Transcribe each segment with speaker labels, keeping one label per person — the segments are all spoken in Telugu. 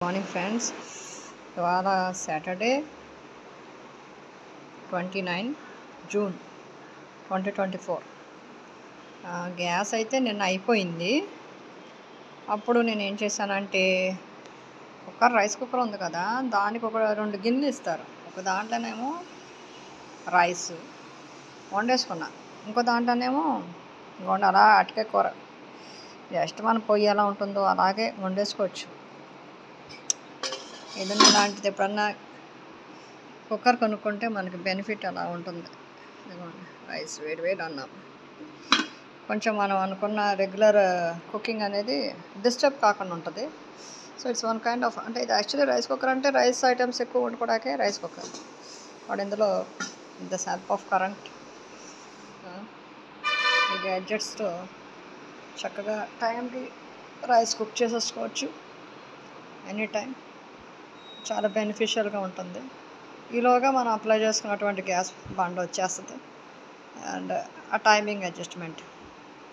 Speaker 1: మార్నింగ్ ఫ్రెండ్స్, ఇవాళ సాటర్డే 29 జూన్ 2024. గ్యాస్ అయితే నిన్న అయిపోయింది. అప్పుడు నేను ఏం చేశానంటే, రైస్ కుక్కర్ ఉంది కదా, దానికి ఒక 2 గిన్నెలు ఇస్తారు. ఒక దాంట్లోనేమో రైస్ వండేసుకున్నా, ఇంకో దాంట్లోనేమో అలా అటుకే కూర. జస్ట్ మన పొయ్యి ఎలా ఉంటుందో అలాగే వండేసుకోవచ్చు. ఏదైనా ఇలాంటిది ఎప్పుడన్నా కుక్కర్ కొనుక్కుంటే మనకి బెనిఫిట్ అలా ఉంటుంది. రైస్ వేడి అన్నాం, కొంచెం మనం అనుకున్న రెగ్యులర్ కుకింగ్ అనేది డిస్టర్బ్ కాకుండా ఉంటుంది. So it's one kind of, అంటే ఇది యాక్చువల్లీ రైస్ కుక్కర్ అంటే రైస్ ఐటమ్స్ ఎక్కువ వండుకోవడానికే రైస్ కుక్కర్. వాడు ఇందులో ద హెల్ప్ ఆఫ్ కరెంట్ ఈ గ్యాడ్జెట్స్తో చక్కగా టైంకి రైస్ కుక్ చేసేసుకోవచ్చు ఎనీ టైం. చాలా బెనిఫిషియల్గా ఉంటుంది. ఈలోగా మనం అప్లై చేసుకున్నటువంటి గ్యాస్ బండ వచ్చేస్తుంది. అండ్ ఆ టైమింగ్ అడ్జస్ట్మెంట్,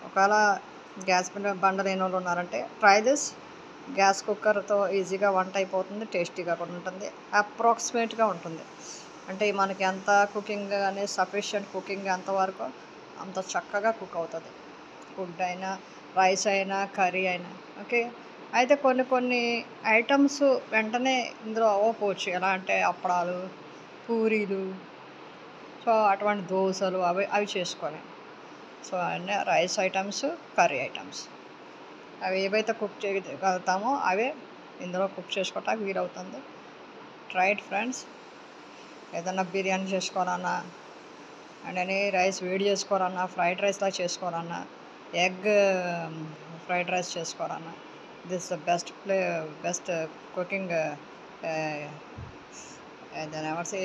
Speaker 1: ఒకవేళ గ్యాస్ బండ లేని వాళ్ళు ఉన్నారంటే ట్రై దిస్. గ్యాస్ కుక్కర్తో ఈజీగా వంట అయిపోతుంది, టేస్టీగా కూడా ఉంటుంది, అప్రాక్సిమేట్గా ఉంటుంది. అంటే మనకి ఎంత కుకింగ్ అనేది సఫిషియంట్ కుకింగ్ ఎంతవరకు అంత చక్కగా కుక్ అవుతుంది. ఫుడ్ అయినా, రైస్ అయినా, కర్రీ అయినా. ఓకే, అయితే కొన్ని ఐటమ్స్ వెంటనే ఇందులో అవ్వకపోవచ్చు. ఎలా అంటే అప్పడాలు, పూరీలు, సో అటువంటి దోశలు అవి చేసుకోవాలి. సో అన్నీ రైస్ ఐటమ్స్, కర్రీ ఐటమ్స్, అవి ఏవైతే కుక్ చేయగలుగుతామో అవే ఇందులో కుక్ చేసుకోవటానికి వీలవుతుంది. Try it friends. ఏదన్నా బిర్యానీ చేసుకోవాలన్నా, అండ్ అని రైస్ వేడి చేసుకోవాలన్నా, ఫ్రైడ్ రైస్లా చేసుకోవాలన్నా, ఎగ్ ఫ్రైడ్ రైస్ చేసుకోవాలన్నా, this the best cooking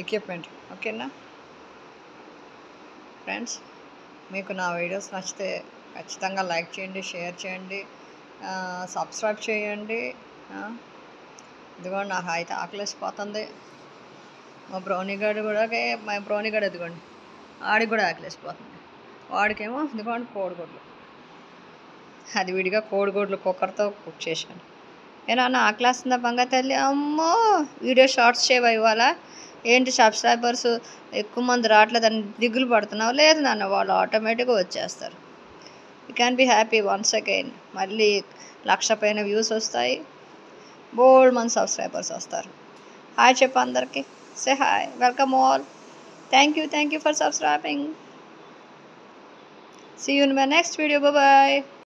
Speaker 1: equipment. ఓకేనా ఫ్రెండ్స్, మీకు నా వీడియోస్ నచ్చితే ఖచ్చితంగా లైక్ చేయండి, షేర్ చేయండి, సబ్స్క్రైబ్ చేయండి. ఇదిగోండి, నాకు అయితే ఆకలేసిపోతుంది. మా బ్రౌనీగాడు ఇదిగోండి, ఆడికి కూడా ఆకలేసిపోతుంది. వాడికేమో ఇదిగోండి కోడిగుడ్లు, అది విడిగా కోడిగుడ్లు కుక్కర్తో కుక్ చేశాను. ఏనా ఆకలేస్తుందా బంగా తల్లి? అమ్మో, వీడియో షార్ట్స్ చేయవా ఇవాళ? ఏంటి సబ్స్క్రైబర్స్ ఎక్కువ మంది రావట్లేదని దిగులు పడుతున్నావు? లేదు నాన్న, వాళ్ళు ఆటోమేటిక్గా వచ్చేస్తారు. You can be happy once again. మళ్ళీ 1,00,000 పైన వ్యూస్ వస్తాయి, బోల్డ్ మంది సబ్స్క్రైబర్స్ వస్తారు. హాయ్ చెప్పు అందరికీ. Say hi, welcome all. Thank you for subscribing. See you in my next video. Bye bye.